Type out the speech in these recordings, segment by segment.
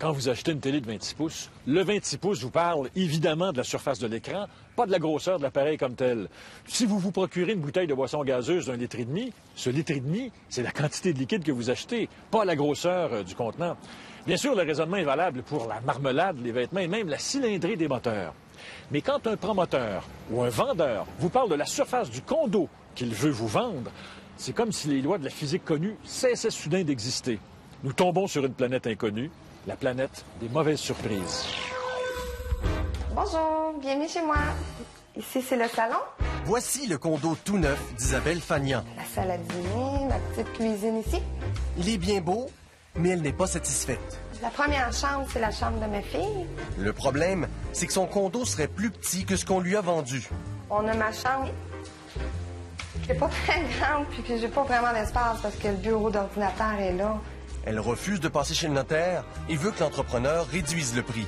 Quand vous achetez une télé de 26 pouces, le 26 pouces vous parle évidemment de la surface de l'écran, pas de la grosseur de l'appareil comme tel. Si vous vous procurez une bouteille de boisson gazeuse d'1,5 litre, ce litre et demi, c'est la quantité de liquide que vous achetez, pas la grosseur du contenant. Bien sûr, le raisonnement est valable pour la marmelade, les vêtements et même la cylindrée des moteurs. Mais quand un promoteur ou un vendeur vous parle de la surface du condo qu'il veut vous vendre, c'est comme si les lois de la physique connue cessaient soudain d'exister. Nous tombons sur une planète inconnue, la planète des mauvaises surprises. Bonjour, bienvenue chez moi. Ici, c'est le salon. Voici le condo tout neuf d'Isabelle Fagnan. La salle à dîner, ma petite cuisine ici. Il est bien beau, mais elle n'est pas satisfaite. La première chambre, c'est la chambre de ma fille. Le problème, c'est que son condo serait plus petit que ce qu'on lui a vendu. On a ma chambre qui n'est pas très grande, puis que j'ai pas vraiment d'espace parce que le bureau d'ordinateur est là. Elle refuse de passer chez le notaire et veut que l'entrepreneur réduise le prix.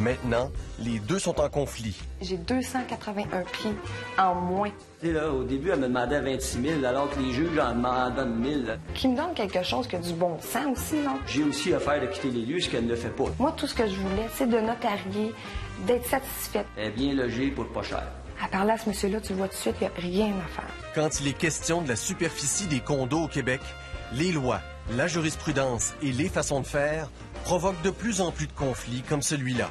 Maintenant, les deux sont en conflit. J'ai 281 pieds en moins. Tu sais, là, au début, elle me demandait 26 000, alors que les juges en demandent 1 000. Qui me donne quelque chose qui a du bon sens aussi, non? J'ai aussi affaire de quitter les lieux, ce qu'elle ne fait pas. Moi, tout ce que je voulais, c'est de notarier, d'être satisfaite. Elle est bien logée pour pas cher. À parler à ce monsieur-là, tu le vois tout de suite, il n'y a rien à faire. Quand il est question de la superficie des condos au Québec, les lois, la jurisprudence et les façons de faire provoquent de plus en plus de conflits comme celui-là.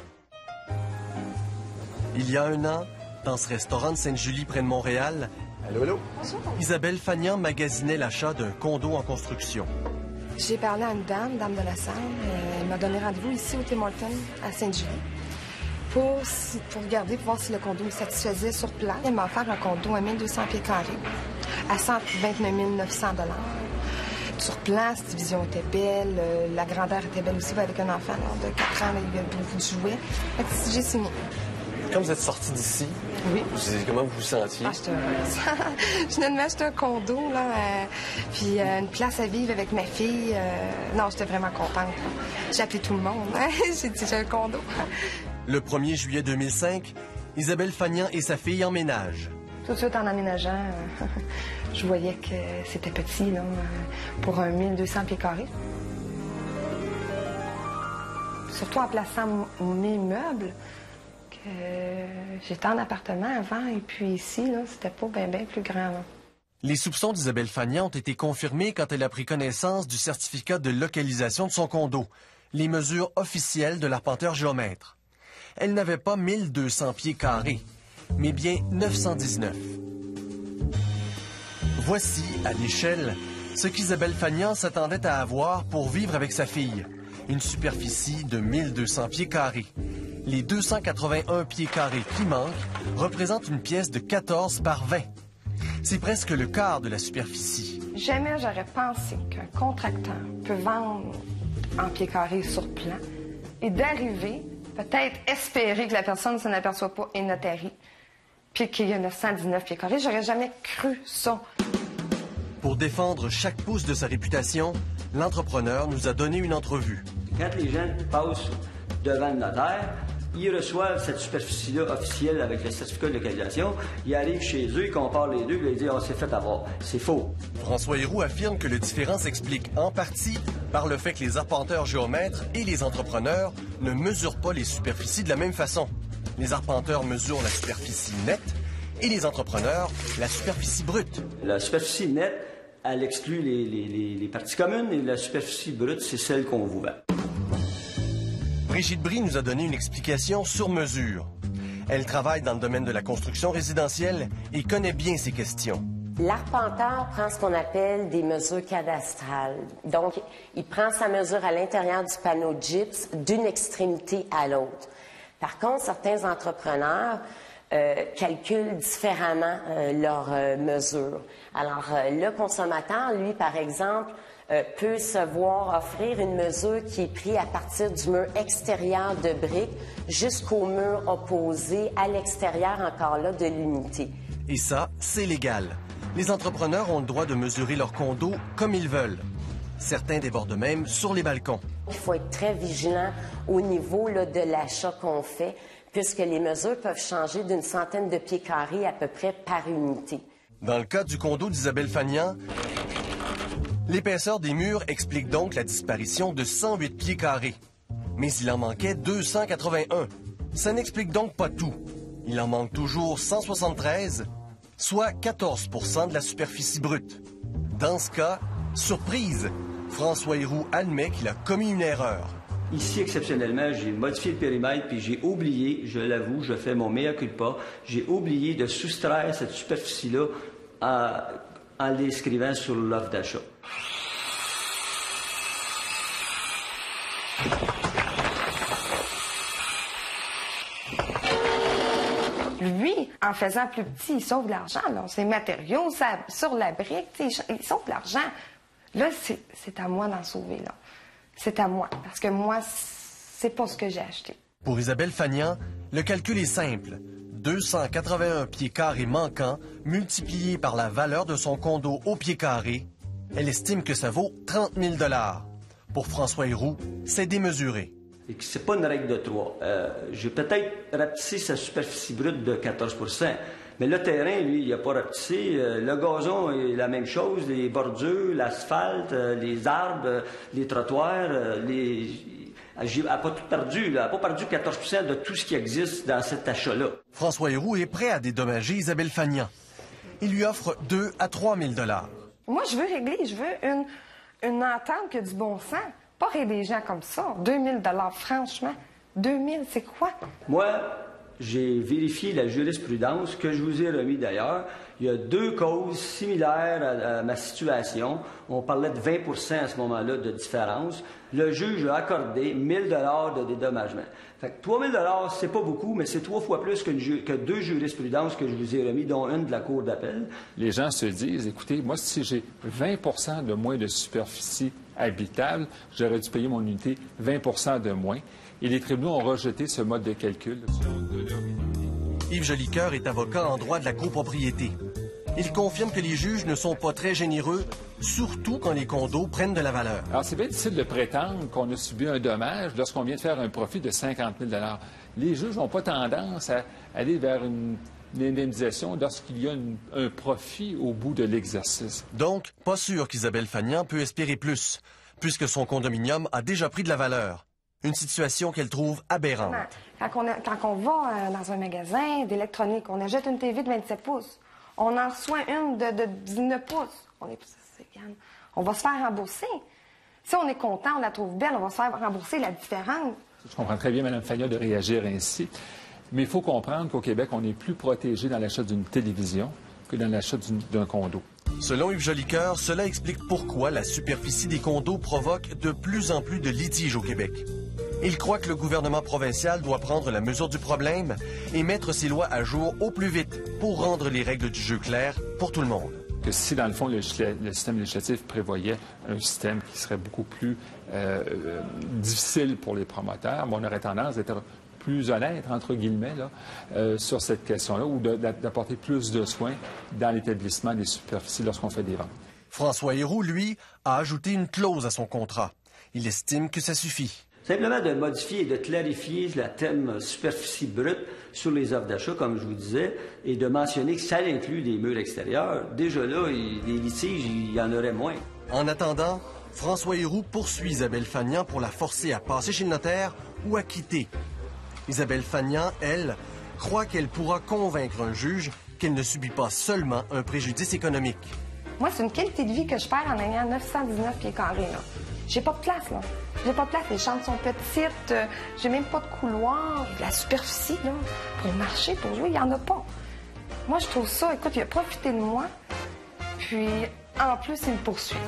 Il y a 1 an, dans ce restaurant de Sainte-Julie près de Montréal, Allô? Bonjour. Isabelle Fagnan magasinait l'achat d'un condo en construction. J'ai parlé à une dame de la salle. Elle m'a donné rendez-vous ici au Tim Hortons, à Sainte-Julie, pour regarder, pour voir si le condo me satisfaisait sur place. Elle m'a offert un condo à 1200 pieds carrés, à 129 900 $. Sur place, la division était belle, la grandeur était belle aussi, avec un enfant de 4 ans, il y avait beaucoup de jouets. J'ai signé. Quand vous êtes sorti d'ici, Oui. comment vous vous sentiez? Ah, j'étais heureuse. Je venais de m'acheter un condo, là, puis une place à vivre avec ma fille. Non, j'étais vraiment contente. J'ai appelé tout le monde. J'ai dit, j'ai un condo. Le 1er juillet 2005, Isabelle Fagnan et sa fille emménagent. Tout de suite, en emménageant, je voyais que c'était petit, là, pour un 1200 pieds carrés. Surtout en plaçant mes meubles. J'étais en appartement avant, et puis ici, là, c'était pas bien plus grand. Là. Les soupçons d'Isabelle Fagnan ont été confirmés quand elle a pris connaissance du certificat de localisation de son condo, les mesures officielles de l'arpenteur géomètre. Elle n'avait pas 1200 pieds carrés, mais bien 919. Voici, à l'échelle, ce qu'Isabelle Fagnan s'attendait à avoir pour vivre avec sa fille. Une superficie de 1200 pieds carrés. Les 281 pieds carrés qui manquent représentent une pièce de 14 par 20. C'est presque le quart de la superficie. Jamais j'aurais pensé qu'un contracteur peut vendre en pieds carrés sur plan et d'arriver, peut-être espérer que la personne ne s'en aperçoit pas et notarie, puis qu'il y a 919 pieds carrés. J'aurais jamais cru ça. Pour défendre chaque pouce de sa réputation, l'entrepreneur nous a donné une entrevue. Quand les gens passent devant le notaire, ils reçoivent cette superficie-là officielle avec le certificat de localisation. Ils arrivent chez eux, ils comparent les deux, puis ils disent « Ah, c'est fait avoir ». C'est faux. François Héroux affirme que le différend s'explique en partie par le fait que les arpenteurs géomètres et les entrepreneurs ne mesurent pas les superficies de la même façon. Les arpenteurs mesurent la superficie nette et les entrepreneurs la superficie brute. La superficie nette, elle exclut les parties communes, et la superficie brute, c'est celle qu'on vous vend. Brigitte Brie nous a donné une explication sur mesure. Elle travaille dans le domaine de la construction résidentielle et connaît bien ces questions. L'arpenteur prend ce qu'on appelle des mesures cadastrales. Donc, il prend sa mesure à l'intérieur du panneau gyps d'une extrémité à l'autre. Par contre, certains entrepreneurs calculent différemment leurs mesures. Alors, le consommateur, lui, par exemple, peut se voir offrir une mesure qui est prise à partir du mur extérieur de briques jusqu'au mur opposé à l'extérieur encore là de l'unité. Et ça, c'est légal. Les entrepreneurs ont le droit de mesurer leur condo comme ils veulent. Certains débordent même sur les balcons. Il faut être très vigilant au niveau là, de l'achat qu'on fait, puisque les mesures peuvent changer d'une centaine de pieds carrés à peu près par unité. Dans le cas du condo d'Isabelle Fagnan, l'épaisseur des murs explique donc la disparition de 108 pieds carrés. Mais il en manquait 281. Ça n'explique donc pas tout. Il en manque toujours 173, soit 14 % de la superficie brute. Dans ce cas, surprise, François Héroux admet qu'il a commis une erreur. Ici, exceptionnellement, j'ai modifié le périmètre, puis j'ai oublié, je l'avoue, je fais mon mea culpa, j'ai oublié de soustraire cette superficie-là en l'inscrivant sur l'offre d'achat. Lui, en faisant plus petit, il sauve de l'argent. Ses matériaux, sur la brique, il sauve de l'argent. Là, c'est à moi d'en sauver, là. C'est à moi, parce que moi, c'est pas ce que j'ai acheté. Pour Isabelle Fagnan, le calcul est simple. 281 pieds carrés manquants multipliés par la valeur de son condo au pied carré. Elle estime que ça vaut 30 000 $. Pour François Héroux, c'est démesuré. Et que c'est pas une règle de 3. J'ai peut-être rapetissé sa superficie brute de 14 %, mais le terrain, lui, il n'a pas rapetissé. Le gazon est la même chose, les bordures, l'asphalte, les arbres, les trottoirs, elle n'a pas tout perdu, elle n'a pas perdu 14 % de tout ce qui existe dans cet achat-là. François Héroux est prêt à dédommager Isabelle Fagnan. Il lui offre 2 à 3 000 $. Moi, je veux régler, je veux une entente qui a du bon sens. Pas régler les gens comme ça. 2 000 $, franchement. 2 000, c'est quoi? Moi, j'ai vérifié la jurisprudence que je vous ai remis d'ailleurs. Il y a 2 causes similaires à ma situation. On parlait de 20 % à ce moment-là de différence. Le juge a accordé 1 000 $ de dédommagement. Fait que 3 000 $, c'est pas beaucoup, mais c'est 3 fois plus que 2 jurisprudences que je vous ai remis, dont une de la Cour d'appel. Les gens se disent, écoutez, moi, si j'ai 20 % de moins de superficie habitable, j'aurais dû payer mon unité 20 % de moins. Et les tribunaux ont rejeté ce mode de calcul. Yves Jolicoeur est avocat en droit de la copropriété. Il confirme que les juges ne sont pas très généreux, surtout quand les condos prennent de la valeur. Alors, c'est bien difficile de prétendre qu'on a subi un dommage lorsqu'on vient de faire un profit de 50 000 $. Les juges n'ont pas tendance à aller vers une indemnisation lorsqu'il y a un profit au bout de l'exercice. Donc, pas sûr qu'Isabelle Fagnan peut espérer plus, puisque son condominium a déjà pris de la valeur. Une situation qu'elle trouve aberrante. Quand on va dans un magasin d'électronique, on achète une TV de 27 pouces. On en reçoit une de 19 pouces. On va se faire rembourser. Si on est content, on la trouve belle, on va se faire rembourser la différence. Je comprends très bien, Mme Fagnan, de réagir ainsi. Mais il faut comprendre qu'au Québec, on est plus protégé dans l'achat d'une télévision que dans l'achat d'un condo. Selon Yves Jolicoeur, cela explique pourquoi la superficie des condos provoque de plus en plus de litiges au Québec. Il croit que le gouvernement provincial doit prendre la mesure du problème et mettre ses lois à jour au plus vite pour rendre les règles du jeu claires pour tout le monde. Que si, dans le fond, le système législatif prévoyait un système qui serait beaucoup plus difficile pour les promoteurs, on aurait tendance d'être plus honnête, entre guillemets, là, sur cette question-là, ou d'apporter plus de soins dans l'établissement des superficies lorsqu'on fait des ventes. François Héroux, lui, a ajouté une clause à son contrat. Il estime que ça suffit. Simplement de modifier et de clarifier le thème superficie brute sur les offres d'achat, comme je vous disais, et de mentionner que ça inclut des murs extérieurs. Déjà là, les litiges, il y en aurait moins. En attendant, François Héroux poursuit Isabelle Fagnan pour la forcer à passer chez le notaire ou à quitter. Isabelle Fagnan, elle, croit qu'elle pourra convaincre un juge qu'elle ne subit pas seulement un préjudice économique. Moi, c'est une qualité de vie que je perds en ayant 919 pieds carrés, là. J'ai pas de place, là. J'ai pas de place, les chambres sont petites, j'ai même pas de couloir. La superficie, là, pour marcher, pour jouer, il y en a pas. Moi, je trouve ça, écoute, il a profité de moi, puis en plus, il me poursuit.